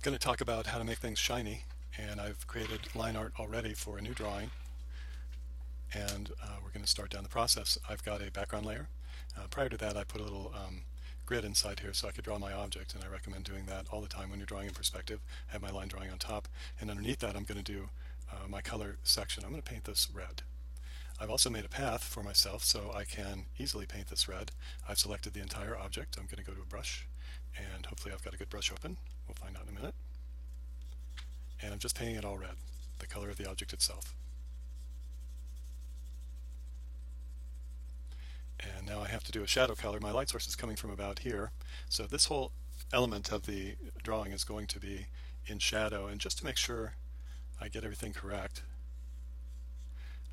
Going to talk about how to make things shiny, and I've created line art already for a new drawing, and we're going to start down the process. I've got a background layer. Prior to that, I put a little grid inside here so I could draw my object, and I recommend doing that all the time when you're drawing in perspective. I have my line drawing on top, and underneath that I'm going to do my color section. I'm going to paint this red. I've also made a path for myself so I can easily paint this red. I've selected the entire object. I'm going to go to a brush, and hopefully I've got a good brush open. We'll find out in a minute. And I'm just painting it all red, the color of the object itself. And now I have to do a shadow color. My light source is coming from about here, so this whole element of the drawing is going to be in shadow. And just to make sure I get everything correct,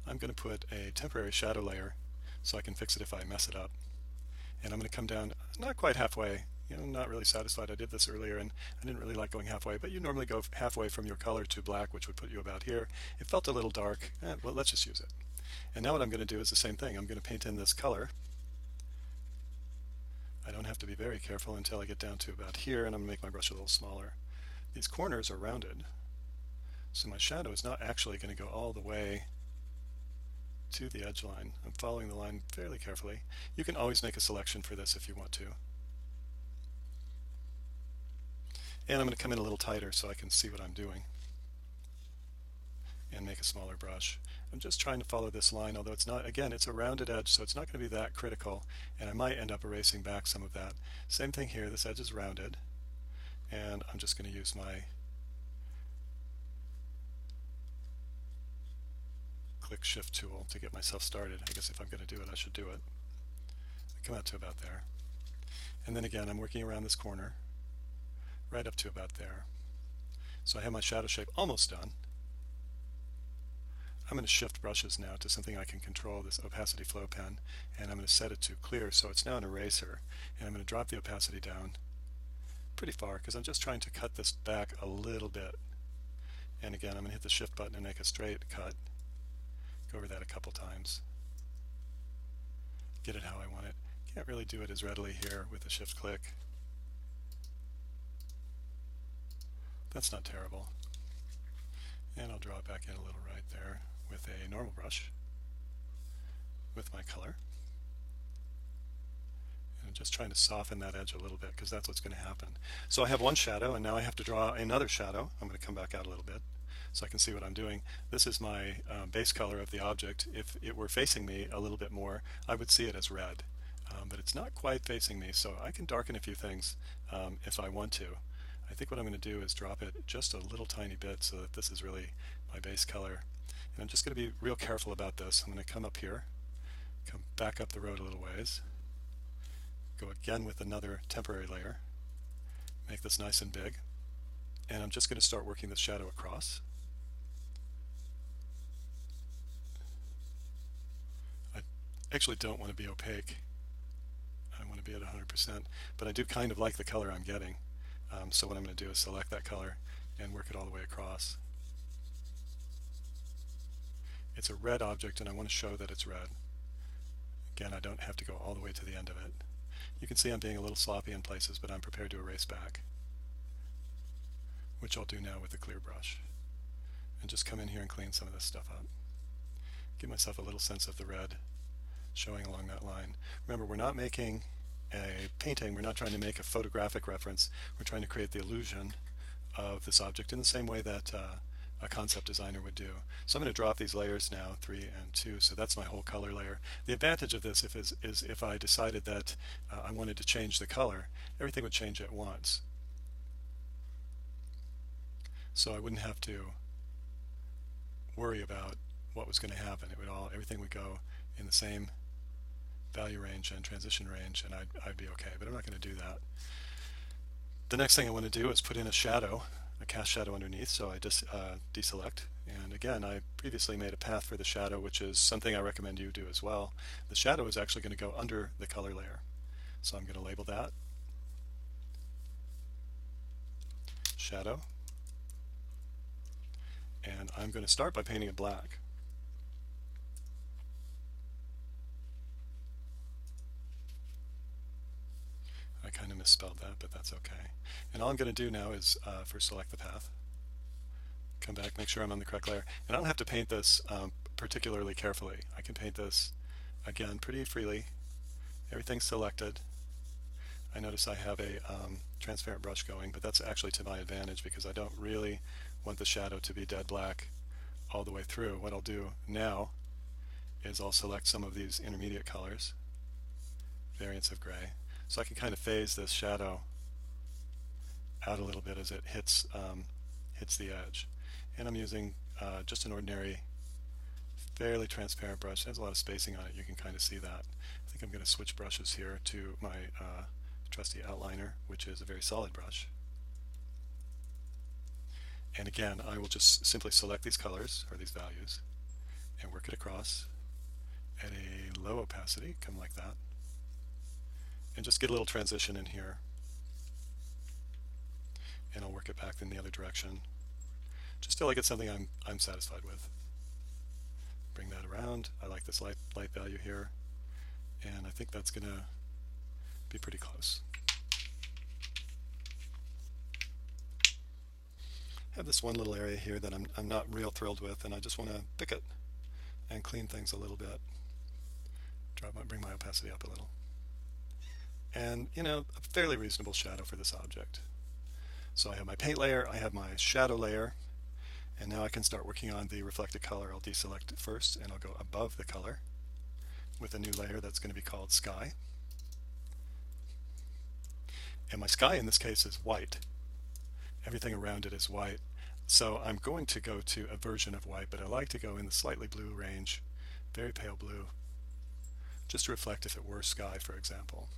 I'm going to put a temporary shadow layer so I can fix it if I mess it up. And I'm going to come down not quite halfway. Not really satisfied. I did this earlier and I didn't really like going halfway, but you normally go halfway from your color to black, which would put you about here. It felt a little dark. Well, let's just use it. And now what I'm going to do is the same thing. I'm going to paint in this color. I don't have to be very careful until I get down to about here, and I'm going to make my brush a little smaller. These corners are rounded, so my shadow is not actually going to go all the way to the edge line. I'm following the line fairly carefully. You can always make a selection for this if you want to. And I'm going to come in a little tighter so I can see what I'm doing and make a smaller brush. I'm just trying to follow this line, although it's not, again, it's a rounded edge, so it's not going to be that critical, and I might end up erasing back some of that. Same thing here, this edge is rounded, and I'm just going to use my click shift tool to get myself started. I guess if I'm going to do it, I should do it. I come out to about there. And then again, I'm working around this corner, right up to about there. So I have my shadow shape almost done. I'm going to shift brushes now to something I can control, this opacity flow pen, and I'm going to set it to clear so it's now an eraser. And I'm going to drop the opacity down pretty far because I'm just trying to cut this back a little bit. And again, I'm going to hit the shift button and make a straight cut. Go over that a couple times. Get it how I want it. Can't really do it as readily here with the shift click. That's not terrible. And I'll draw it back in a little right there with a normal brush with my color. And I'm just trying to soften that edge a little bit because that's what's going to happen. So I have one shadow, and now I have to draw another shadow. I'm going to come back out a little bit so I can see what I'm doing. This is my base color of the object. If it were facing me a little bit more, I would see it as red. But it's not quite facing me, so I can darken a few things if I want to. I think what I'm going to do is drop it just a little tiny bit so that this is really my base color. And I'm just going to be real careful about this. I'm going to come up here, come back up the road a little ways, go again with another temporary layer, make this nice and big, and I'm just going to start working this shadow across. I actually don't want to be opaque. I want to be at 100%, but I do kind of like the color I'm getting. So what I'm going to do is select that color and work it all the way across. It's a red object and I want to show that it's red. Again, I don't have to go all the way to the end of it. You can see I'm being a little sloppy in places, but I'm prepared to erase back, which I'll do now with the clear brush. And just come in here and clean some of this stuff up. Give myself a little sense of the red showing along that line. Remember, we're not making a painting, we're not trying to make a photographic reference, we're trying to create the illusion of this object in the same way that a concept designer would do. So I'm going to drop these layers now, 3 and 2, so that's my whole color layer. The advantage of this is if I decided that I wanted to change the color, everything would change at once. So I wouldn't have to worry about what was going to happen. Everything would go in the same value range and transition range, and I'd be okay, but I'm not going to do that. The next thing I want to do is put in a shadow, a cast shadow underneath, so I just deselect, and again I previously made a path for the shadow, which is something I recommend you do as well. The shadow is actually going to go under the color layer, so I'm going to label that shadow, and I'm going to start by painting it black. I kind of misspelled that, but that's okay. And all I'm going to do now is first select the path, come back, make sure I'm on the correct layer, and I don't have to paint this particularly carefully. I can paint this again pretty freely. Everything's selected. I notice I have a transparent brush going, but that's actually to my advantage because I don't really want the shadow to be dead black all the way through. What I'll do now is I'll select some of these intermediate colors, variants of gray, so I can kind of phase this shadow out a little bit as it hits the edge. And I'm using just an ordinary, fairly transparent brush. It has a lot of spacing on it. You can kind of see that. I think I'm going to switch brushes here to my trusty outliner, which is a very solid brush. And again, I will just simply select these colors, or these values, and work it across at a low opacity, come like that. And just get a little transition in here. And I'll work it back in the other direction, just till I get something I'm satisfied with. Bring that around. I like this light value here, and I think that's going to be pretty close. I have this one little area here that I'm not real thrilled with, and I just want to pick it and clean things a little bit. Bring my opacity up a little. And, you know, a fairly reasonable shadow for this object. So I have my paint layer, I have my shadow layer, and now I can start working on the reflected color. I'll deselect it first, and I'll go above the color with a new layer that's going to be called sky. And my sky in this case is white. Everything around it is white. So I'm going to go to a version of white, but I like to go in the slightly blue range, very pale blue, just to reflect if it were sky, for example.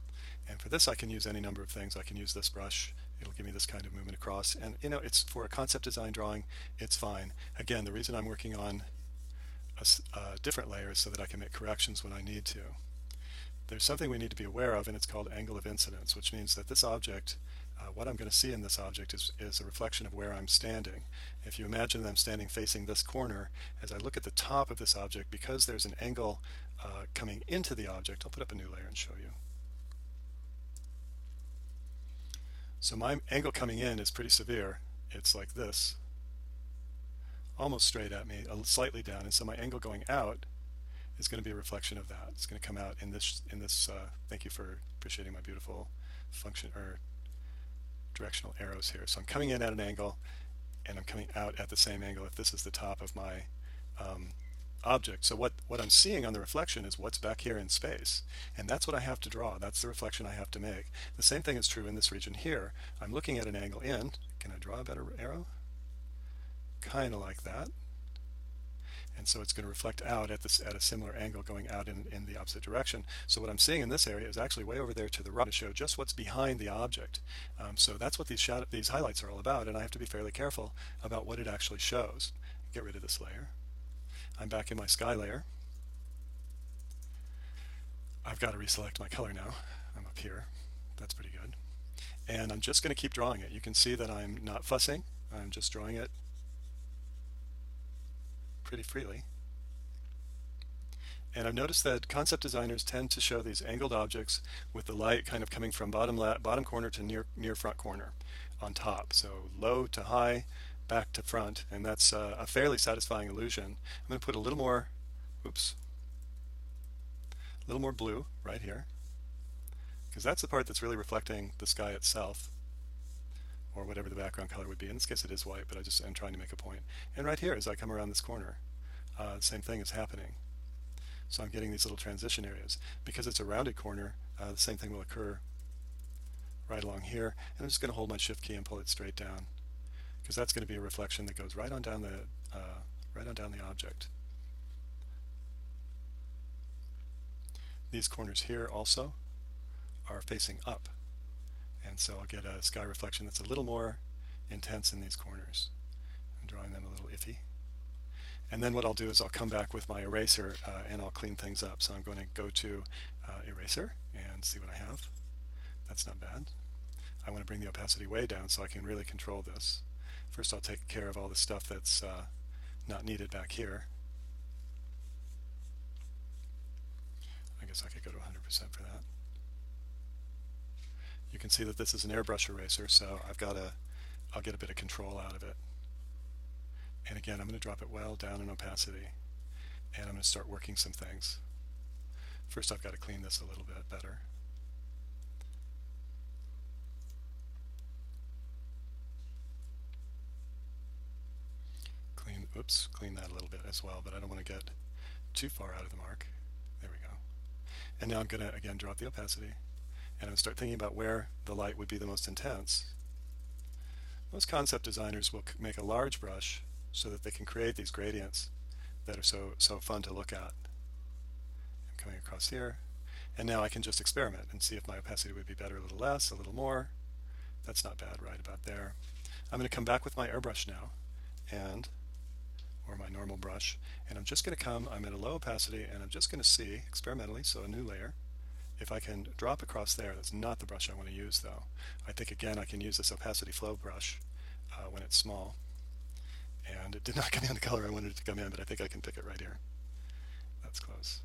And for this I can use any number of things. I can use this brush. It'll give me this kind of movement across. And you know, it's for a concept design drawing, it's fine. Again, the reason I'm working on a different layer is so that I can make corrections when I need to. There's something we need to be aware of, and it's called angle of incidence, which means that this object, what I'm going to see in this object is a reflection of where I'm standing. If you imagine that I'm standing facing this corner, as I look at the top of this object, because there's an angle coming into the object, I'll put up a new layer and show you. So my angle coming in is pretty severe. It's like this, almost straight at me, slightly down, and so my angle going out is going to be a reflection of that. It's going to come out in this. Thank you for appreciating my beautiful function or directional arrows here. So I'm coming in at an angle, and I'm coming out at the same angle if this is the top of my object. So what I'm seeing on the reflection is what's back here in space, and that's what I have to draw. That's the reflection I have to make. The same thing is true in this region here. I'm looking at an angle in. Can I draw a better arrow? Kind of like that. And so it's going to reflect out at a similar angle going out in the opposite direction. So what I'm seeing in this area is actually way over there to the right to show just what's behind the object. So that's what these highlights are all about, and I have to be fairly careful about what it actually shows. Get rid of this layer. I'm back in my sky layer. I've got to reselect my color now. I'm up here. That's pretty good. And I'm just going to keep drawing it. You can see that I'm not fussing. I'm just drawing it pretty freely. And I've noticed that concept designers tend to show these angled objects with the light kind of coming from bottom corner to near front corner on top. So low to high, back to front, and that's a fairly satisfying illusion. I'm going to put a little more, blue right here, because that's the part that's really reflecting the sky itself, or whatever the background color would be. In this case it is white, but I just am trying to make a point. And right here, as I come around this corner, the same thing is happening. So I'm getting these little transition areas. Because it's a rounded corner, the same thing will occur right along here. And I'm just going to hold my shift key and pull it straight down, because that's going to be a reflection that goes right on down the object. These corners here also are facing up, and so I'll get a sky reflection that's a little more intense in these corners. I'm drawing them a little iffy. And then what I'll do is I'll come back with my eraser and I'll clean things up. So I'm going to go to eraser and see what I have. That's not bad. I want to bring the opacity way down so I can really control this. First I'll take care of all the stuff that's not needed back here. I guess I could go to 100% for that. You can see that this is an airbrush eraser, so I'll get a bit of control out of it. And again, I'm going to drop it well down in opacity, and I'm going to start working some things. First, I've got to clean this a little bit better. Clean that a little bit as well, but I don't want to get too far out of the mark. There we go. And now I'm going to, again, drop the opacity, and I'm going to start thinking about where the light would be the most intense. Most concept designers will make a large brush so that they can create these gradients that are so fun to look at. I'm coming across here, and now I can just experiment and see if my opacity would be better, a little less, a little more. That's not bad, right about there. I'm going to come back with my airbrush now, or my normal brush, and I'm just going to I'm at a low opacity, and I'm just going to see, experimentally, so a new layer, if I can drop across there. That's not the brush I want to use, though. I think, again, I can use this opacity flow brush when it's small. And it did not come in the color I wanted it to come in, but I think I can pick it right here. That's close.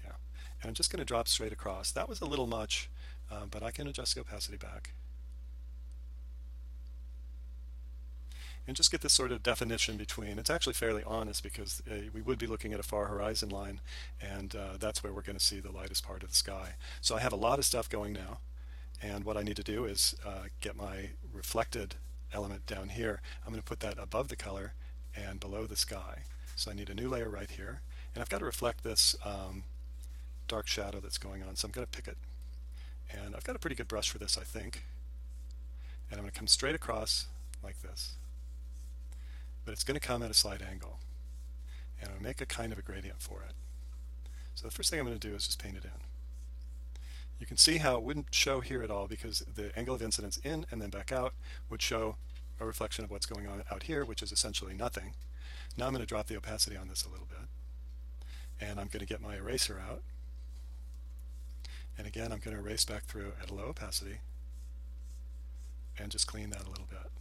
Yeah. And I'm just going to drop straight across. That was a little much, but I can adjust the opacity back. And just get this sort of definition between. It's actually fairly honest, because we would be looking at a far horizon line, and that's where we're going to see the lightest part of the sky. So I have a lot of stuff going now, and what I need to do is get my reflected element down here. I'm going to put that above the color and below the sky. So I need a new layer right here, and I've got to reflect this dark shadow that's going on, so I'm going to pick it. And I've got a pretty good brush for this, I think. And I'm going to come straight across like this. But it's going to come at a slight angle, and I'll make a kind of a gradient for it. So the first thing I'm going to do is just paint it in. You can see how it wouldn't show here at all, because the angle of incidence in and then back out would show a reflection of what's going on out here, which is essentially nothing. Now I'm going to drop the opacity on this a little bit, and I'm going to get my eraser out, and again I'm going to erase back through at a low opacity and just clean that a little bit.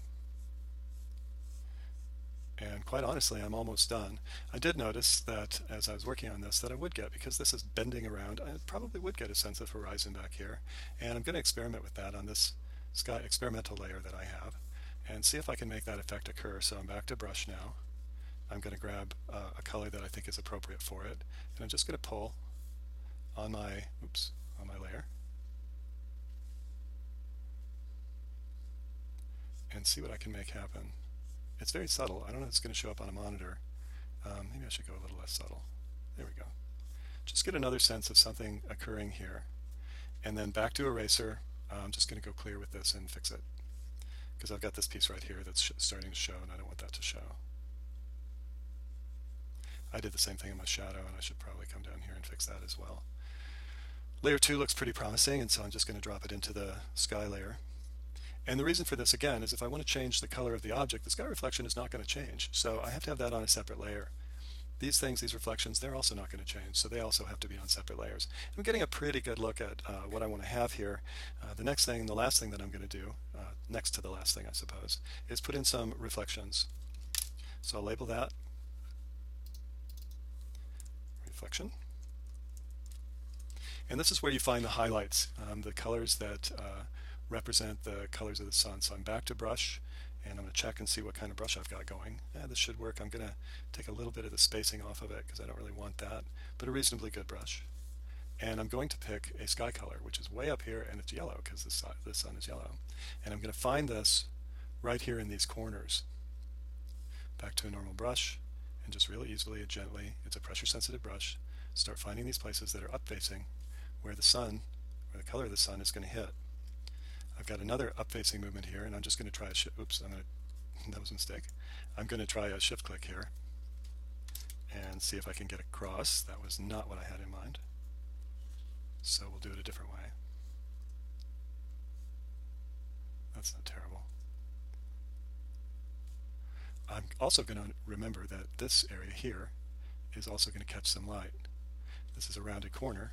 And quite honestly, I'm almost done. I did notice that as I was working on this, that I would get, because this is bending around, I probably would get a sense of horizon back here. And I'm going to experiment with that on this sky experimental layer that I have, and see if I can make that effect occur. So I'm back to brush now. I'm going to grab a color that I think is appropriate for it, and I'm just going to pull on my layer and see what I can make happen. It's very subtle. I don't know if it's going to show up on a monitor. Maybe I should go a little less subtle. There we go. Just get another sense of something occurring here. And then back to eraser. I'm just going to go clear with this and fix it, because I've got this piece right here that's starting to show, and I don't want that to show. I did the same thing in my shadow, and I should probably come down here and fix that as well. Layer 2 looks pretty promising, and so I'm just going to drop it into the sky layer. And the reason for this, again, is if I want to change the color of the object, the sky reflection is not going to change. So I have to have that on a separate layer. These things, these reflections, they're also not going to change. So they also have to be on separate layers. I'm getting a pretty good look at what I want to have here. The next thing, the last thing that I'm going to do, next to the last thing, I suppose, is put in some reflections. So I'll label that reflection. And this is where you find the highlights, the colors that represent the colors of the sun. So I'm back to brush, and I'm going to check and see what kind of brush I've got going. This should work. I'm going to take a little bit of the spacing off of it, because I don't really want that, but a reasonably good brush. And I'm going to pick a sky color, which is way up here, and it's yellow, because the sun is yellow. And I'm going to find this right here in these corners. Back to a normal brush, and just really easily and gently, it's a pressure sensitive brush, start finding these places that are up facing, where the sun, where the color of the sun is going to hit. I've got another up-facing movement here, and I'm just going to try a that was a mistake. I'm going to try a shift click here and see if I can get across. That was not what I had in mind. So we'll do it a different way. That's not terrible. I'm also going to remember that this area here is also going to catch some light. This is a rounded corner,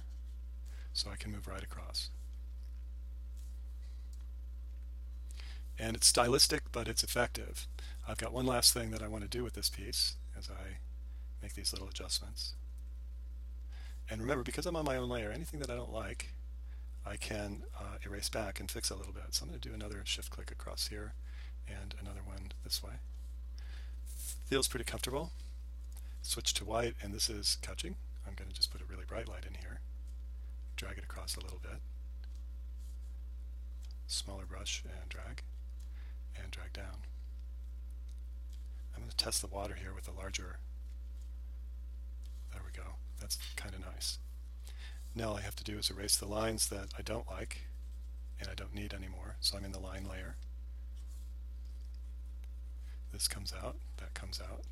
so I can move right across. And it's stylistic, but it's effective. I've got one last thing that I want to do with this piece as I make these little adjustments. And remember, because I'm on my own layer, anything that I don't like, I can erase back and fix a little bit. So I'm going to do another shift click across here and another one this way. Feels pretty comfortable. Switch to white, and this is catching. I'm going to just put a really bright light in here. Drag it across a little bit. Smaller brush and drag down. I'm going to test the water here with a larger. There we go. That's kind of nice. Now all I have to do is erase the lines that I don't like and I don't need anymore. So I'm in the line layer. This comes out, that comes out,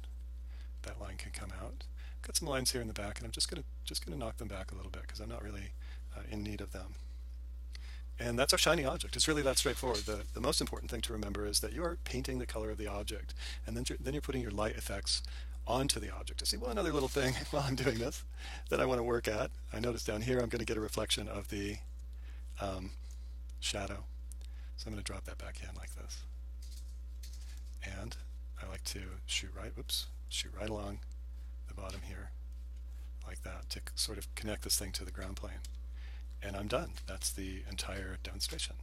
that line can come out. I've got some lines here in the back, and I'm just gonna knock them back a little bit because I'm not really in need of them. And that's our shiny object. It's really that straightforward. The most important thing to remember is that you are painting the color of the object, and then you're putting your light effects onto the object. I see, well, another little thing while I'm doing this that I want to work at. I notice down here I'm going to get a reflection of the shadow. So I'm going to drop that back in like this. And I like to shoot right along the bottom here like that to sort of connect this thing to the ground plane. And I'm done. That's the entire demonstration.